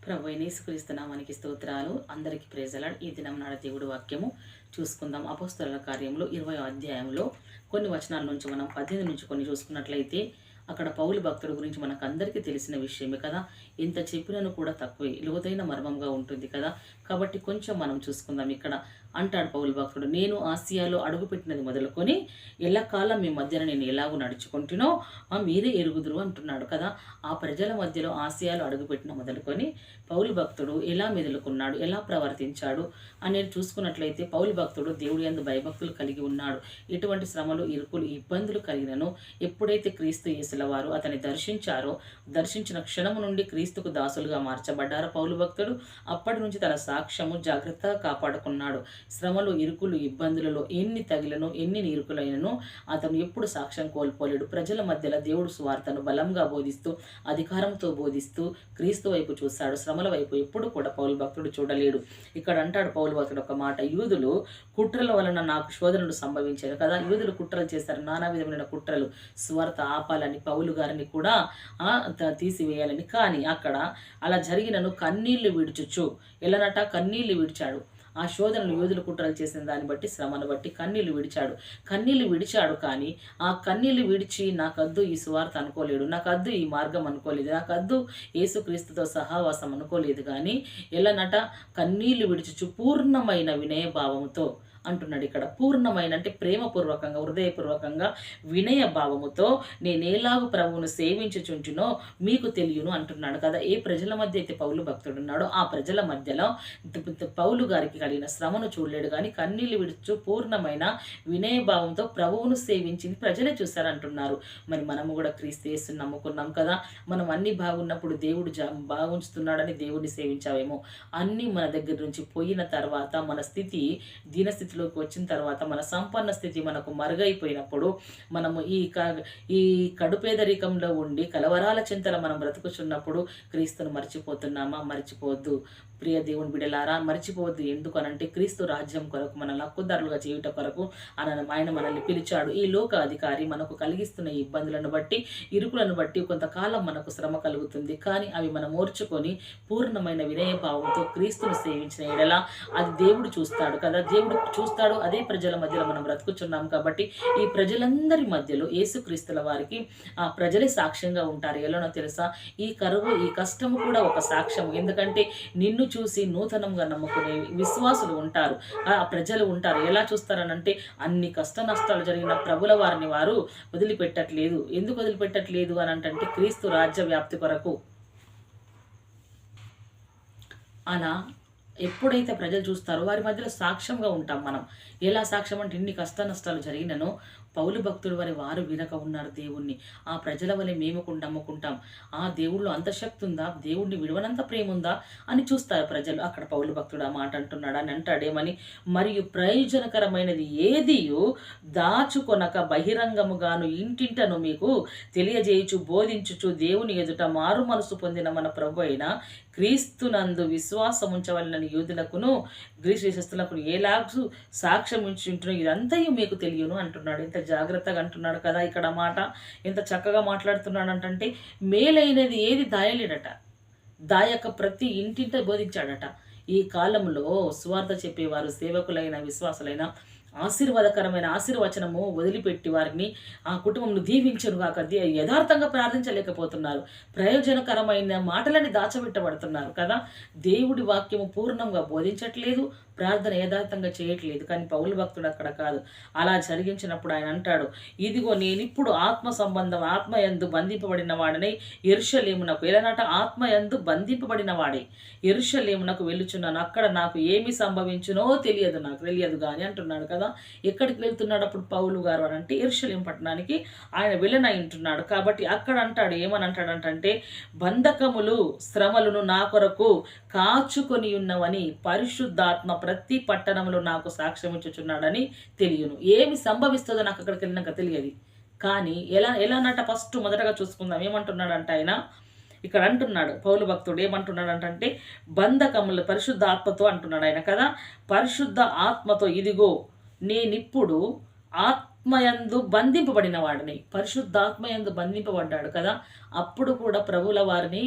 ప్రభువైన యేసుక్రీస్తు నామానికి స్తోత్రాలు. అందరికీ ప్రైజ్ లార్డ్. ఈ దినం నాడు దేవుడి వాక్యము చూసుకుందాం. అపోస్తలుల కార్యములు 20వ అధ్యాయంలో కొన్ని వచనాల నుంచి మనం 18 నుంచి కొన్ని చూసుకున్నట్లయితే అక్కడ పౌలు భక్తుడి గురించి మనకు అందరికీ తెలిసిన విషయమే కదా. ఎంత చెప్పినను కూడా తక్కువే, లోతైన మర్మంగా ఉంటుంది కదా. కాబట్టి కొంచెం మనం చూసుకుందాం. ఇక్కడ అంటాడు పౌలు భక్తుడు, నేను ఆసియాలో అడుగుపెట్టినది మొదలుకొని ఎల్లకాలం మీ మధ్యన నేను ఎలాగో నడుచుకుంటునో మీరే ఎరుగుదురు అంటున్నాడు కదా. ఆ ప్రజల మధ్యలో ఆసియాలో అడుగుపెట్టిన మొదలుకొని పౌలు భక్తుడు ఎలా మెదులుకున్నాడు, ఎలా ప్రవర్తించాడు అనేది చూసుకున్నట్లయితే పౌలు భక్తుడు దేవుడి యందు భయభక్తులు కలిగి ఉన్నాడు. ఎటువంటి శ్రమలు, ఇరుకులు, ఇబ్బందులు కలిగినను ఎప్పుడైతే క్రీస్తు యేసుల వారు అతన్ని దర్శించారో, దర్శించిన క్షణము నుండి క్రీస్తుకు దాసులుగా మార్చబడ్డారు పౌలు భక్తుడు. అప్పటి నుంచి తన సాక్ష్యము జాగ్రత్తగా కాపాడుకున్నాడు. శ్రమలు, ఇరుకులు, ఇబ్బందులలో ఎన్ని తగిలను, ఎన్ని ఇరుకులైనను అతను ఎప్పుడు సాక్ష్యం కోల్పోలేడు. ప్రజల మధ్యలో దేవుడు సువార్తను బలంగా బోధిస్తూ, అధికారంతో బోధిస్తూ క్రీస్తు వైపు చూశాడు. శ్రమల వైపు ఎప్పుడు కూడా పౌలు భక్తుడు చూడలేడు. ఇక్కడ అంటాడు పౌలు భక్తుడు ఒక మాట, యూదులు కుట్రల వలన నాకు శోధనలు సంభవించారు కదా. యూదులు కుట్రలు చేశారు, నానా విధమైన కుట్రలు, స్వార్థ ఆపాలని, పౌలు గారిని కూడా తీసివేయాలని. కానీ అక్కడ అలా జరిగినను కన్నీళ్లు విడుచుచు, ఎలానట కన్నీళ్లు విడిచాడు. ఆ శోధనలు, యూదులు కుట్రలు చేసిన దాన్ని బట్టి, శ్రమను బట్టి కన్నీళ్లు విడిచాడు. కానీ ఆ కన్నీళ్లు విడిచి నాకద్దు ఈ సువార్త అనుకోలేడు, నాకద్దు ఈ మార్గం అనుకోలేదు, నాకద్దు యేసుక్రీస్తుతో సహవాసం అనుకోలేదు. కానీ ఎలానట కన్నీళ్లు విడిచుచు పూర్ణమైన వినయభావముతో అంటున్నాడు. ఇక్కడ పూర్ణమైన అంటే ప్రేమపూర్వకంగా, హృదయపూర్వకంగా, వినయ భావముతో నేనేలాగు ప్రభువును సేవించుచుంటునో మీకు తెలియను అంటున్నాడు కదా. ఏ ప్రజల మధ్య అయితే పౌలు భక్తుడున్నాడో ఆ ప్రజల మధ్యలో పౌలు గారికి కలిగిన శ్రమను చూడలేడు. కానీ కన్నీళ్లు విడుచు పూర్ణమైన వినయ భావంతో ప్రభువును సేవించింది ప్రజలే చూశారంటున్నారు. మరి మనము కూడా క్రీస్తు యేసుని నమ్ముకున్నాం కదా. మనం అన్ని బాగున్నప్పుడు దేవుడు బాగుంచుతున్నాడని దేవుడిని సేవించావేమో. అన్ని మన దగ్గర నుంచి పోయిన తర్వాత, మన స్థితి దీనస్థితిలోకి వచ్చిన తర్వాత, మన సంపన్న స్థితి మనకు మరుగైపోయినప్పుడు, మనము ఈ కడుపేదరికంలో ఉండి కలవరాల చింతల మనం బ్రతుకుచున్నప్పుడు క్రీస్తును మర్చిపోతున్నామా? మర్చిపోవద్దు ప్రియ దేవుని బిడ్డలారా, మర్చిపోవద్దు. ఎందుకు అనంటే క్రీస్తు రాజ్యం కొరకు, మనల్ని హక్కుదారులుగా చేయుట కొరకు ఆయన మనల్ని పిలిచాడు. ఈ లోక అధికారి మనకు కలిగిస్తున్న ఇబ్బందులను బట్టి, ఇరుకులను బట్టి కొంతకాలం మనకు శ్రమ కలుగుతుంది. కానీ అవి మనం ఓర్చుకొని పూర్ణమైన వినయభావంతో క్రీస్తును సేవించిన ఎడల అది దేవుడు చూస్తాడు కదా. దేవుడు చూస్తాడు. అదే ప్రజల మధ్యలో మనం బ్రతుకుచున్నాం కాబట్టి ఈ ప్రజలందరి మధ్యలో యేసుక్రీస్తుల వారికి ఆ ప్రజలే సాక్ష్యంగా ఉంటారు. ఎలానో తెలుసా, ఈ కరువు, ఈ కష్టము కూడా ఒక సాక్ష్యం. ఎందుకంటే నిన్ను చూసి నూతనంగా నమ్ముకునే విశ్వాసులు ఉంటారు, ఆ ప్రజలు ఉంటారు. ఎలా చూస్తారనంటే అన్ని కష్ట నష్టాలు జరిగిన ప్రభుల వారిని వారు వదిలిపెట్టట్లేదు. ఎందుకు వదిలిపెట్టట్లేదు అని అంటే క్రీస్తు రాజ్య వ్యాప్తి కొరకు. అలా ఎప్పుడైతే ప్రజలు చూస్తారో వారి మధ్యలో సాక్ష్యంగా ఉంటాం మనం. ఎలా సాక్ష్యం అంటే ఇన్ని కష్ట నష్టాలు జరిగినను పౌలు భక్తుడు వారు వినక ఉన్నారు దేవుణ్ణి. ఆ ప్రజల వలె మేము కూడా నమ్ముకుంటాం. ఆ దేవుళ్ళు అంత శక్తి ఉందా, దేవుడిని విడవనంత ప్రేమ ఉందా అని చూస్తారు ప్రజలు. అక్కడ పౌలు భక్తుడు ఆ మాట అంటున్నాడు అని అంటాడేమని, మరియు ప్రయోజనకరమైనది ఏదియు దాచుకొనక బహిరంగముగాను ఇంటింటను మీకు తెలియజేయుచు బోధించుచు దేవుని ఎదుట మారు మనసు పొందిన మన ప్రభు అయిన క్రీస్తునందు విశ్వాసం ఉంచవలనని యూదులకును గ్రీసు దేశస్తులకు ఎలాగూ సాక్ష్యం ఉంచుంటున్నా ఇదంతయు మీకు తెలియను అంటున్నాడు. ఎంత జాగ్రత్తగా అంటున్నాడు కదా ఇక్కడ మాట. ఎంత చక్కగా మాట్లాడుతున్నాడు అంటే మేలైనది ఏది దాయలేడట, దాయక ప్రతి ఇంటింట బోధించాడట. ఈ కాలంలో సువార్త చెప్పేవారు, సేవకులైన, విశ్వాసులైన ఆశీర్వాదకరమైన ఆశీర్వచనము వదిలిపెట్టి వారిని ఆ కుటుంబంలో దీవించను కాక యథార్థంగా ప్రార్థించలేకపోతున్నారు. ప్రయోజనకరమైన మాటలని దాచబెట్టబడుతున్నారు కదా. దేవుడి వాక్యము పూర్ణంగా బోధించట్లేదు, ప్రార్థన యథార్థంగా చేయట్లేదు. కానీ పౌలు భక్తుడు అక్కడ కాదు. అలా జరిగించినప్పుడు ఆయన అంటాడు, ఇదిగో నేనిప్పుడు ఆత్మ సంబంధం, ఆత్మయందు బంధింపబడిన వాడనై యెరూషలేమునకు, ఎలానట ఆత్మయందు బంధింపబడిన వాడే యెరూషలేమునకు వెళ్ళుచున్నాను. అక్కడ నాకు ఏమి సంభవించునో నాకు తెలియదు కానీ అంటున్నాడు కదా. ఎక్కడికి వెళ్తున్నాడు అప్పుడు పౌలు గారు అని అంటే యెరూషలేము పట్టణానికి ఆయన వెళ్ళనయింటున్నాడు. కాబట్టి అక్కడ అంటాడు, ఏమని అంటాడంటే బంధకములు, శ్రమలను నా కొరకు కాచుకొని ఉన్నవని పరిశుద్ధాత్మ ప్రతి పట్టణంలో నాకు సాక్ష్యం ఇచ్చుచున్నాడని తెలియను. ఏమి సంభవిస్తుందో నాకు అక్కడికి వెళ్ళినాక తెలియదు. కానీ ఎలానట ఫస్ట్ మొదటగా చూసుకుందాం. ఏమంటున్నాడంట ఆయన ఇక్కడ అంటున్నాడు పౌలు భక్తుడు, ఏమంటున్నాడంటే బంధకములు పరిశుద్ధ ఆత్మతో అంటున్నాడు ఆయన కదా. పరిశుద్ధ ఆత్మతో ఇదిగో నేనిప్పుడు పరిశుద్ధాత్మయందు బంధింపబడిన వాడిని, పరిశుద్ధాత్మయందు బంధింపబడ్డాడు కదా. అప్పుడు కూడా ప్రభుల వారిని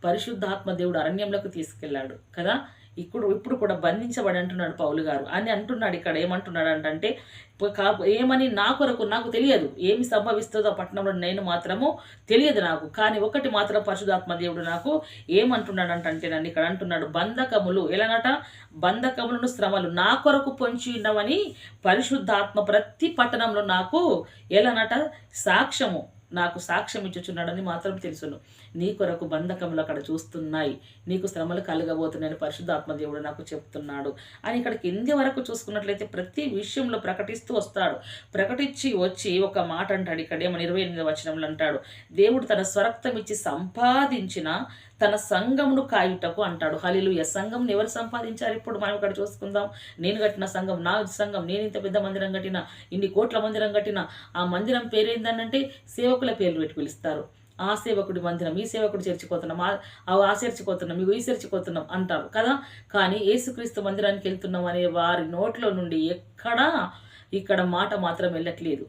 పరిశుద్ధాత్మ దేవుడు అరణ్యంలోకి తీసుకెళ్ళాడు కదా. ఇప్పుడు కూడా బంధించబడి అంటున్నాడు పౌలు గారు అని అంటున్నాడు. ఇక్కడ ఏమంటున్నాడు అంటే ఏమని, నా కొరకు నాకు తెలియదు ఏమి సంభవిస్తుందో పట్టణంలో, నేను మాత్రము తెలియదు నాకు, కానీ ఒకటి మాత్రం పరిశుధాత్మ దేవుడు నాకు ఏమంటున్నాడంటే నన్ను ఇక్కడ అంటున్నాడు, బంధకములు ఎలానట, బంధకములను శ్రమలు నా కొరకు పొంచి ఉన్నవని పరిశుద్ధాత్మ ప్రతి పట్టణంలో నాకు ఎలానట నాకు సాక్ష్యం ఇచ్చుచున్నాడని మాత్రం తెలుసును. నీ కొరకు బంధకములు అక్కడ చూస్తున్నాయి, నీకు శ్రమలు కలగబోతున్నాయని పరిశుద్ధాత్మ దేవుడు నాకు చెప్తున్నాడు అని ఇక్కడ కింది వరకు చూసుకున్నట్లయితే ప్రతి విషయంలో ప్రకటిస్తూ వస్తాడు. ప్రకటించి వచ్చి ఒక మాట అంటాడు. ఇక్కడ ఏమో 28వ వచనంలో అంటాడు, దేవుడు తన స్వరక్తం ఇచ్చి సంపాదించిన తన సంఘమును కాయుటకు అంటాడు. హల్లెలూయా. సంఘంను ఎవరు సంపాదించారు? ఇప్పుడు మనం ఇక్కడ చూసుకుందాం. నేను కట్టిన సంఘం, నా సంఘం, నేను ఇంత పెద్ద మందిరం కట్టిన, ఇన్ని కోట్ల మందిరం కట్టిన, ఆ మందిరం పేరేందనంటే సేవకుల పేర్లు పెట్టి పిలుస్తారు. ఆ సేవకుడి మందిరం, ఈ సేవకుడు చేర్చిపోతున్నాం, ఆ చేర్చిపోతున్నాం, మీకు ఈ చేర్చిపోతున్నాం అంటారు కదా. కానీ యేసుక్రీస్తు మందిరానికి వెళ్తున్నాం అనే వారి నోట్లో నుండి ఇక్కడ మాట మాత్రం వెళ్ళట్లేదు.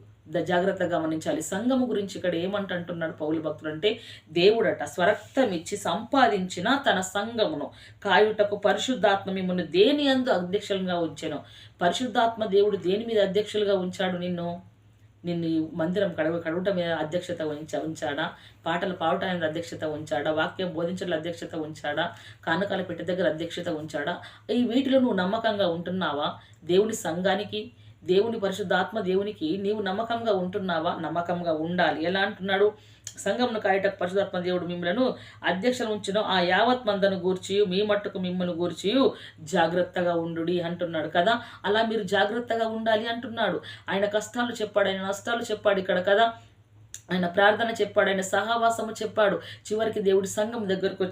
జాగ్రత్తగా గమనించాలి. సంఘము గురించి ఇక్కడ ఏమంటున్నాడు పౌలు భక్తుడు అంటే, దేవుడట స్వరక్తం ఇచ్చి సంపాదించిన తన సంఘమును కాయుటకు పరిశుద్ధాత్మ మిమ్మల్ని దేని యందు అధ్యక్షులుగా ఉంచాను. పరిశుద్ధాత్మ దేవుడు దేని మీద అధ్యక్షులుగా ఉంచాడు? నిన్ను మందిరం కడుగుట మీద అధ్యక్షత ఉంచాడా? పాటలు పాడటం మీద అధ్యక్షత ఉంచాడా? వాక్యం బోధించడం అధ్యక్షత ఉంచాడా? కానుకల పెట్టె దగ్గర అధ్యక్షత ఉంచాడా? ఈ వీటిలో నువ్వు నమ్మకంగా ఉంటున్నావా? దేవుని సంఘానికి, దేవుని పరిశుద్ధాత్మ దేవునికి నీవు నమ్మకంగా ఉంటున్నావా? నమ్మకంగా ఉండాలి. ఎలా అంటున్నాడు? సంఘంను కాయటకు పరిశుద్ధాత్మ దేవుడు మిమ్మలను అధ్యక్షులు ఉంచిన ఆ యావత్ మందను గూర్చి మీ మట్టుకు మిమ్మల్ని గూర్చి జాగ్రత్తగా ఉండు అంటున్నాడు కదా. అలా మీరు జాగ్రత్తగా ఉండాలి అంటున్నాడు. ఆయన కష్టాలు చెప్పాడు, ఆయన నష్టాలు చెప్పాడు ఇక్కడ కదా. ఆయన ప్రార్థన చెప్పాడు, ఆయన సహవాసము చెప్పాడు. చివరికి దేవుడి సంఘం దగ్గరకు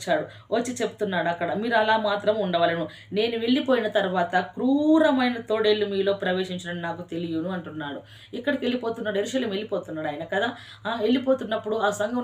వచ్చి చెప్తున్నాడు అక్కడ, మీరు అలా మాత్రం ఉండవలను. నేను వెళ్ళిపోయిన తర్వాత క్రూరమైన తోడేళ్ళు మీలో ప్రవేశించడం నాకు తెలియను అంటున్నాడు. ఇక్కడికి వెళ్ళిపోతున్నాడు, యెరూషలేము వెళ్ళిపోతున్నాడు ఆయన కదా. వెళ్ళిపోతున్నప్పుడు ఆ సంఘం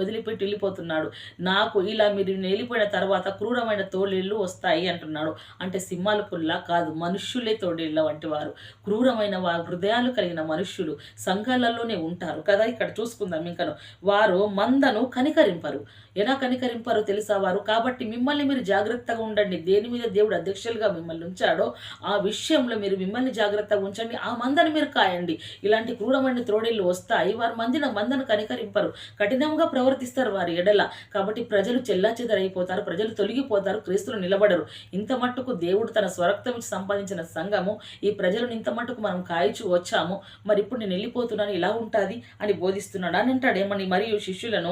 వదిలిపెట్టి వెళ్ళిపోతున్నాడు. నాకు ఇలా మీరు వెళ్ళిపోయిన తర్వాత క్రూరమైన తోడేళ్ళు వస్తాయి అంటున్నాడు. అంటే సింహాల పుల్లా కాదు, మనుష్యులే తోడేళ్ళ వంటి వారు, క్రూరమైన హృదయాలు కలిగిన మనుష్యులు సంఘాలలోనే ఉంటారు కదా. ఇక్కడ చూసుకుందాం. ఇంకను వారు మందను కనికరింపరు. ఎలా కనికరింపారో తెలుసా వారు? కాబట్టి మిమ్మల్ని మీరు జాగ్రత్తగా ఉండండి. దేని మీద దేవుడు అధ్యక్షులుగా మిమ్మల్ని ఉంచాడో ఆ విషయంలో మీరు మిమ్మల్ని జాగ్రత్తగా ఉంచండి. ఆ మందను మీరు కాయండి. ఇలాంటి క్రూరమైన త్రోడేళ్ళు వస్తాయి. వారు మందను కనికరింపరు, కఠినంగా ప్రవర్తిస్తారు వారి ఎడల. కాబట్టి ప్రజలు చెల్లాచెదరైపోతారు, ప్రజలు తొలగిపోతారు, క్రీస్తులు నిలబడరు. ఇంత మట్టుకు దేవుడు తన స్వరక్తం ఇచ్చి సంపాదించిన సంఘము, ఈ ప్రజలను ఇంత మట్టుకు మనం కాయచు వచ్చాము. మరి ఇప్పుడు నేను వెళ్ళిపోతున్నాను, ఇలా ఉంటుంది అని బోధిస్తున్నాడు అని అంటాడు. ఏమని? మరియు శిష్యులను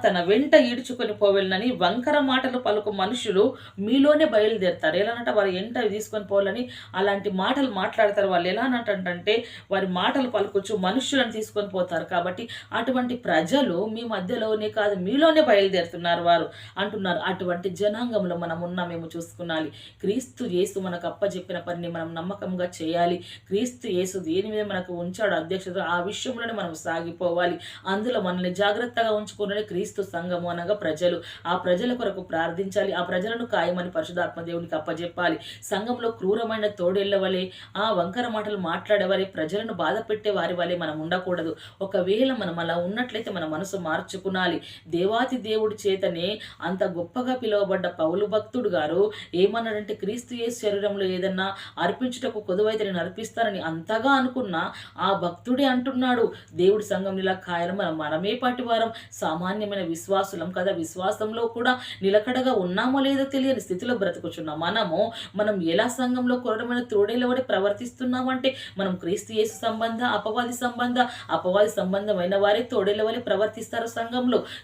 తన వెంట ఈడ్చుకొని పోవెళ్ళనని వంకర మాటలు పలుకు మనుషులు మీలోనే బయలుదేరుతారు. ఎలానంట వారు ఎంట తీసుకొని పోవాలని అలాంటి మాటలు మాట్లాడతారు. వాళ్ళు ఎలానంటే వారి మాటలు పలుకుచు మనుషులను తీసుకొని పోతారు. కాబట్టి అటువంటి ప్రజలు మీ మధ్యలోనే కాదు, మీలోనే బయలుదేరుతున్నారు వారు అంటున్నారు. అటువంటి జనాంగంలో మనం ఉన్నామేమో చూసుకున్నాలి. క్రీస్తు యేసు మనకు అప్పచెప్పిన పనిని మనం నమ్మకంగా చేయాలి. క్రీస్తు యేసు దేని మీద మనకు ఉంచాడు అధ్యక్షత, ఆ విషయంలోనే మనం సాగిపోవాలి. అందులో మనల్ని జాగ్రత్తగా ఉంచుకునే క్రీస్తు సంఘము అనగా ప్రజలు. ఆ ప్రజల కొరకు ప్రార్థించాలి. ఆ ప్రజలను కాయమని పరిశుద్ధాత్మ దేవునికి అప్పజెప్పాలి. సంఘంలో క్రూరమైన తోడేళ్ల వలె, ఆ వంకర మాటలు మాట్లాడేవారే, ప్రజలను బాధ పెట్టే వారి వలె మనం ఉండకూడదు. ఒకవేళ మనం అలా ఉన్నట్లయితే మన మనసు మార్చుకునాలి. దేవాతి దేవుడి చేతనే అంత గొప్పగా పిలువబడ్డ పౌలు భక్తుడు గారు ఏమన్నాడంటే, క్రీస్తు యేసు శరీరంలో ఏదన్నా అర్పించుటకు కొదువైతే నేను అర్పిస్తానని అంతగా అనుకున్న ఆ భక్తుడే అంటున్నాడు, దేవుడి సంఘం ఇలా కాయలు మనమే పాటి వారం, సామాన్యమైన విశ్వాసులం కదా. విశ్వాసంలో కూడా నిలకడగా ఉన్నామో లేదో తెలియని స్థితిలో బ్రతుకుచున్నాం. మనం ఎలా సంఘంలో కొరడమైన తోడేలవడే ప్రవర్తిస్తున్నామంటే, మనం క్రీస్తు యేసు అపవాది సంబంధమైన వారే తోడేల వలె ప్రవర్తిస్తారు.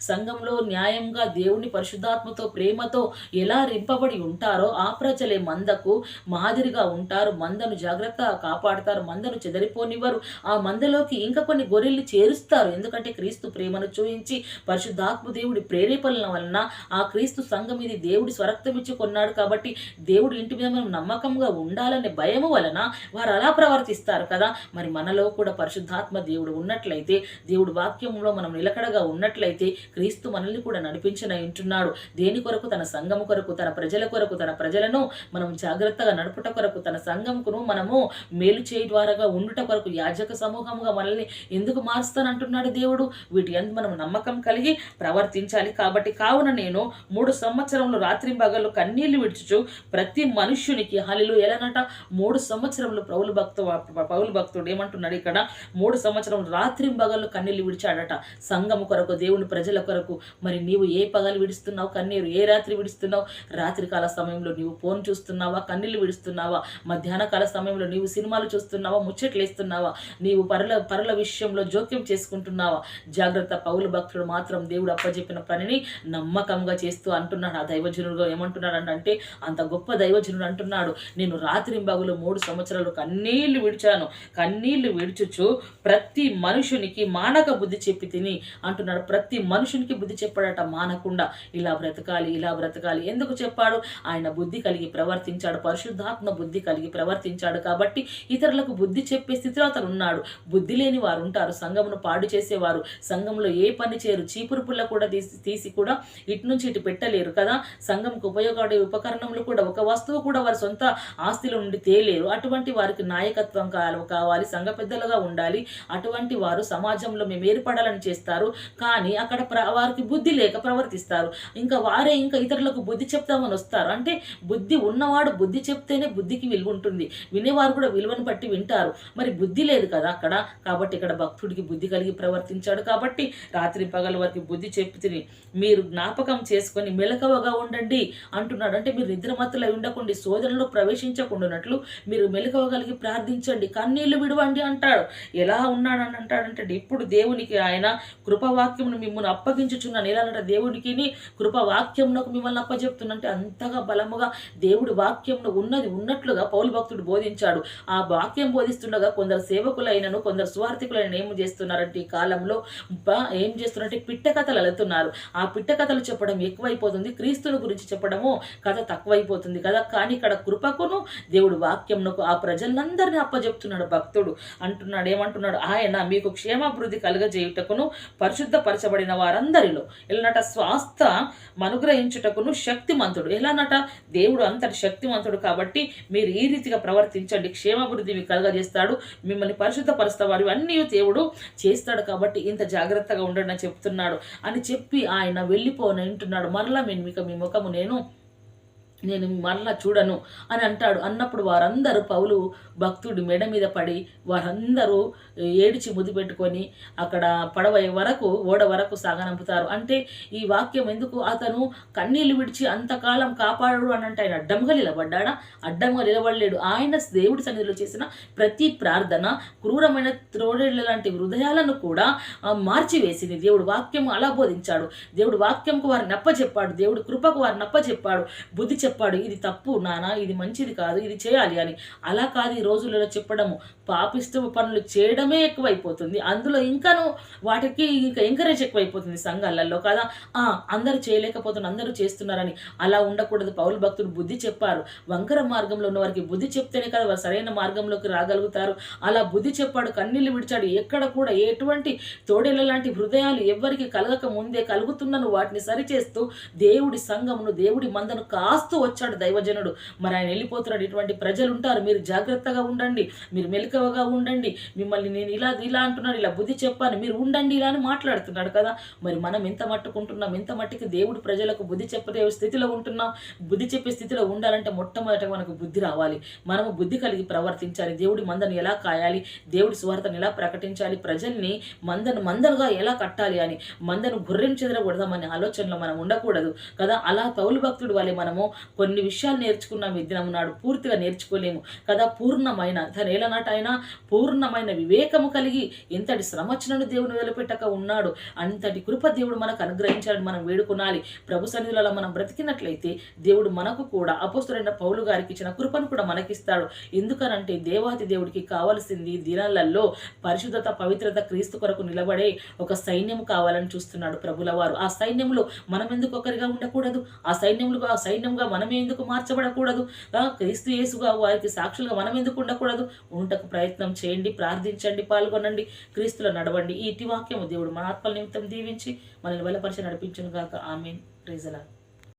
సంఘంలో న్యాయంగా దేవుని పరిశుద్ధాత్మతో ప్రేమతో ఎలా రింపబడి ఉంటారో ఆ ప్రజలే మందకు మాదిరిగా ఉంటారు. మందను జాగ్రత్తగా కాపాడుతారు, మందను చెదరిపోనివ్వరు. ఆ మందలోకి ఇంకా కొన్ని గొర్రెల్ని చేరుస్తారు ఉంటారు. ఎందుకంటే క్రీస్తు ప్రేమను చూయించి పరిశుద్ధాత్మ దేవుడి ప్రేరేపణల వలన ఆ క్రీస్తు సంఘం ఇది దేవుడి స్వరక్తం ఇచ్చి కొన్నాడు కాబట్టి దేవుడి ఇంటి మీద మనం నమ్మకంగా ఉండాలనే భయము వలన వారు అలా ప్రవర్తిస్తారు కదా. మరి మనలో కూడా పరిశుద్ధాత్మ దేవుడు ఉన్నట్లయితే, దేవుడి వాక్యంలో మనం నిలకడగా ఉన్నట్లయితే క్రీస్తు మనల్ని కూడా నడిపించనై ఉంటున్నాడు. దేని కొరకు? తన సంఘము కొరకు, తన ప్రజల కొరకు, తన ప్రజలను మనం జాగ్రత్తగా నడుపుట కొరకు, తన సంఘమును మనము మేలు చేయ ద్వారాగా ఉండుట కొరకు యాజక సమూహముగా మనల్ని ఎందుకు మారుస్తానంటున్నాడు దేవుడు? వీటి యందు మనం నమ్మకం కలిగి ప్రవర్తించాలి. కాబట్టి కావున నేను 3 సంవత్సరములు రాత్రింబగళ్ళు కన్నీళ్లు విడుచుచు ప్రతి మనుష్యునికి ఎలానట 3 సంవత్సరములు పౌలు భక్తుడు ఏమంటున్నాడు ఇక్కడ? 3 సంవత్సరములు రాత్రింబగళ్ళు కన్నీళ్లు విడిచాడట సంఘము కొరకు, దేవుని ప్రజల కొరకు. మరి నీవు ఏ పగలు విడుస్తున్నావు కన్నీరు? ఏ రాత్రి విడుస్తున్నావు? రాత్రి కాల సమయంలో నీవు ఫోన్ చూస్తున్నావా? కన్నీళ్లు విడుస్తున్నావా? మధ్యాహ్న కాల సమయంలో నీవు సినిమాలు చూస్తున్నావా? ముచ్చట్లేస్తున్నావా? నీవు పరుల విషయంలో జోక్యం చేసుకుంటున్నావా? జాగ్రత్త. పౌలు భక్తుడు మాత్రం దేవుడు అప్పచెప్పిన పనిని నమ్మకంగా చేస్తూ అంటున్నాడు. ఆ దైవజనుడుగా ఏమంటున్నాడు అంటే, అంత గొప్ప దైవజనుడు అంటున్నాడు, నేను రాత్రింబగలు 3 సంవత్సరాలు కన్నీళ్లు విడిచాను, కన్నీళ్లు విడుచుచు ప్రతి మనుషునికి మానక బుద్ధి చెప్పి తిని అంటున్నాడు. ప్రతి మనుషునికి బుద్ధి చెప్పాడట మానకుండా. ఇలా బ్రతకాలి, ఇలా బ్రతకాలి. ఎందుకు చెప్పాడు? ఆయన బుద్ధి కలిగి ప్రవర్తించాడు, పరిశుద్ధాత్మ బుద్ధి కలిగి ప్రవర్తించాడు కాబట్టి ఇతరులకు బుద్ధి చెప్పే స్థితిలో అతను ఉన్నాడు. బుద్ధి లేని వారు ఉంటారు, సంఘమును పాడు చేసేవారు, సంఘంలో ఏ పని చేయరు, చీపురు పుల్ల కూడా తీసి కూడా ఇటు నుంచి ఇటు పెట్టలేరు కదా. సంఘంకు ఉపయోగపడే ఉపకరణములు కూడా, ఒక వస్తువు కూడా వారి సొంత ఆస్తిలో నుండి తేలేరు. అటువంటి వారికి నాయకత్వం కావాలి, సంఘ పెద్దలుగా ఉండాలి. అటువంటి వారు సమాజంలో మేము ఏర్పడాలని చేస్తారు, కానీ అక్కడ వారికి బుద్ధి లేక ప్రవర్తిస్తారు. ఇంకా వారే ఇంకా ఇతరులకు బుద్ధి చెప్తామని వస్తారు. అంటే బుద్ధి ఉన్నవాడు బుద్ధి చెప్తేనే బుద్ధికి విలువ ఉంటుంది, వినేవారు కూడా విలువను బట్టి వింటారు. మరి బుద్ధి లేదు కదా అక్కడ. కాబట్టి ఇక్కడ భక్తుడికి బుద్ధి కలిగి ప్రవర్తించాడు కాబట్టి రాత్రి పగల వారికి బుద్ధి చెప్తే మీరు జ్ఞాపకం చేసుకొని మెలకువగా ఉండండి అంటున్నాడు. అంటే మీరు నిద్రమత్తులై ఉండకండి, శోధనలో ప్రవేశించకుండానట్లు మీరు మెలకువగలిగి ప్రార్థించండి, కన్నీళ్లు విడవండి అంటాడు. ఎలా ఉన్నాడని అంటాడంటే, ఇప్పుడు దేవునికి ఆయన కృపవాక్యమును మిమ్మల్ని అప్పగించుచున్నాను. ఎలా అంటే దేవునికి కృపవాక్యమునకు మిమ్మల్ని అప్పచెప్తున్నంటే అంతగా బలముగా దేవుడి వాక్యంలో ఉన్నది ఉన్నట్లుగా పౌలు భక్తుడు బోధించాడు. ఆ వాక్యం బోధిస్తుండగా కొందరు సేవకులైనను, కొందరు స్వార్థికులైన ఏం చేస్తున్నారంటే ఈ కాలంలో ఏం చేస్తున్నారంటే పిట్ట కథలు అలుతున్నారు. ఆ పిట్ట కథలు చెప్పడం ఎక్కువైపోతుంది, క్రీస్తుని గురించి చెప్పడము కథ తక్కువైపోతుంది కదా. కానీ ఇక్కడ కృపకును దేవుడు వాక్యంకు ఆ ప్రజలందరినీ అప్పచెప్తున్నాడు. భక్తుడు అంటున్నాడు, ఏమంటున్నాడు? ఆయన మీకు క్షేమాభివృద్ధి కలుగజేయుటకును పరిశుద్ధపరచబడిన వారందరిలో ఎలానట స్వాస్థ అనుగ్రహించుటకును శక్తిమంతుడు. ఎలానట? దేవుడు అంతటి శక్తిమంతుడు కాబట్టి మీరు ఈ రీతిగా ప్రవర్తించండి, క్షేమాభివృద్ధి మీకు కలుగజేస్తాడు, మిమ్మల్ని పరిశుద్ధపరుస్తాడు, ఇవన్నీ దేవుడు చేస్తాడు కాబట్టి ఇంత జాగ్రత్తగా ఉండండి అని చెప్తున్నాడు అని చెప్పి ఆయన వెళ్ళిపోనంటున్నాడు. మరలా మీ ముఖము నేను మరలా చూడను అని అంటాడు. అన్నప్పుడు వారందరూ పౌలు భక్తుడి మెడ మీద పడి వారందరూ ఏడిచి ముద్దు పెట్టుకొని అక్కడ ఓడ వరకు సాగనంపుతారు. అంటే ఈ వాక్యం ఎందుకు? అతను కన్నీళ్లు విడిచి అంతకాలం కాపాడు అని అంటే ఆయన అడ్డంగా నిలబడ్డాడా? అడ్డంగా నిలబడలేడు. ఆయన దేవుడి సన్నిధిలో చేసిన ప్రతి ప్రార్థన క్రూరమైన త్రోడేళ్ల లాంటి హృదయాలను కూడా మార్చివేసింది. దేవుడు వాక్యం అలా బోధించాడు. దేవుడు వాక్యంకు వారిని అప్పచెప్పాడు, దేవుడు కృపకు వారిని అప్పచెప్పాడు, బుద్ధి చెప్పాడు. ఇది తప్పు నానా, ఇది మంచిది కాదు, ఇది చేయాలి అని. అలా కాదు ఈ రోజులలో చెప్పడము. పాపిష్ట పనులు చేయడమే ఎక్కువైపోతుంది, అందులో ఇంకాను వాటికి ఇంకా ఎంకరేజ్ ఎక్కువైపోతుంది సంఘాలలో కదా. అందరూ చేయలేకపోతున్నారు, అందరూ చేస్తున్నారని అలా ఉండకూడదు. పౌలు భక్తుడు బుద్ధి చెప్పారు. వంకర మార్గంలో ఉన్న వారికి బుద్ధి చెప్తేనే కదా వారు సరైన మార్గంలోకి రాగలుగుతారు. అలా బుద్ధి చెప్పాడు, కన్నీళ్లు విడిచాడు. ఎక్కడ కూడా ఎటువంటి తోడేళ్ల లాంటి హృదయాలు ఎవరికి కలగక ముందే కలుగుతున్నను వాటిని సరిచేస్తూ దేవుడి సంఘమును, దేవుడి మందను కాస్తూ వచ్చాడు దైవజనుడు. మరి ఆయన వెళ్ళిపోతున్నాడు. ఇటువంటి ప్రజలు ఉంటారు, మీరు జాగ్రత్తగా ఉండండి, మీరు మెలకువగా ఉండండి, మిమ్మల్ని నేను ఇలా అంటున్నాడు, ఇలా బుద్ధి చెప్పాను, మీరు ఉండండి ఇలా అని మాట్లాడుతున్నాడు కదా. మరి మనం ఎంత మట్టుకుంటున్నాం, ఎంత మట్టికి దేవుడి ప్రజలకు బుద్ధి చెప్పే స్థితిలో ఉంటున్నాం? బుద్ధి చెప్పే స్థితిలో ఉండాలంటే మొట్టమొదట మనకు బుద్ధి రావాలి, మనము బుద్ధి కలిగి ప్రవర్తించాలి, దేవుడి మందను ఎలా కాయాలి, దేవుడి సువార్తను ఎలా ప్రకటించాలి, ప్రజల్ని మందలుగా ఎలా కట్టాలి అని, మందను గుర్రెం చెదరకూడదామనే ఆలోచనలో మనం ఉండకూడదు కదా. అలా పౌలు భక్తుడు వలె మనము కొన్ని విషయాలు నేర్చుకున్నాం ఈ దినం నాడు, పూర్తిగా నేర్చుకోలేము కదా. పూర్ణమైన తనేలనాట ఆయన పూర్ణమైన వివేకము కలిగి ఎంతటి శ్రమచనను దేవుని వదిలిపెట్టక ఉన్నాడు. అంతటి కృప దేవుడు మనకు అనుగ్రహించాలని మనం వేడుకొనాలి. ప్రభు సన్నిధిలో మనం బ్రతికినట్లయితే దేవుడు మనకు కూడా అపోస్తలుడైన పౌలు గారికి ఇచ్చిన కృపను కూడా మనకిస్తాడు. ఎందుకనంటే దేవాతి దేవుడికి కావాల్సింది దినాలలో పరిశుద్ధత, పవిత్రత, క్రీస్తు కొరకు నిలబడే ఒక సైన్యం కావాలని చూస్తున్నాడు ప్రభుల వారు. ఆ సైన్యంలో మనం ఎందుకు ఒకరిగా ఉండకూడదు? ఆ సైన్యంగా మనమే ఎందుకు మార్చబడకూడదు? క్రీస్తు యేసుగా వారికి సాక్షులుగా మనం ఎందుకు ఉండకూడదు? ఉండటకు ప్రయత్నం చేయండి, ప్రార్థించండి, పాల్గొనండి, క్రీస్తులో నడవండి. ఈ ఇటు వాక్యము దేవుడు మన ఆత్మల నిమిత్తం దీవించి మనల్ని బలపరిచి నడిపించును గాక. ఆమేన్. Praise the lord.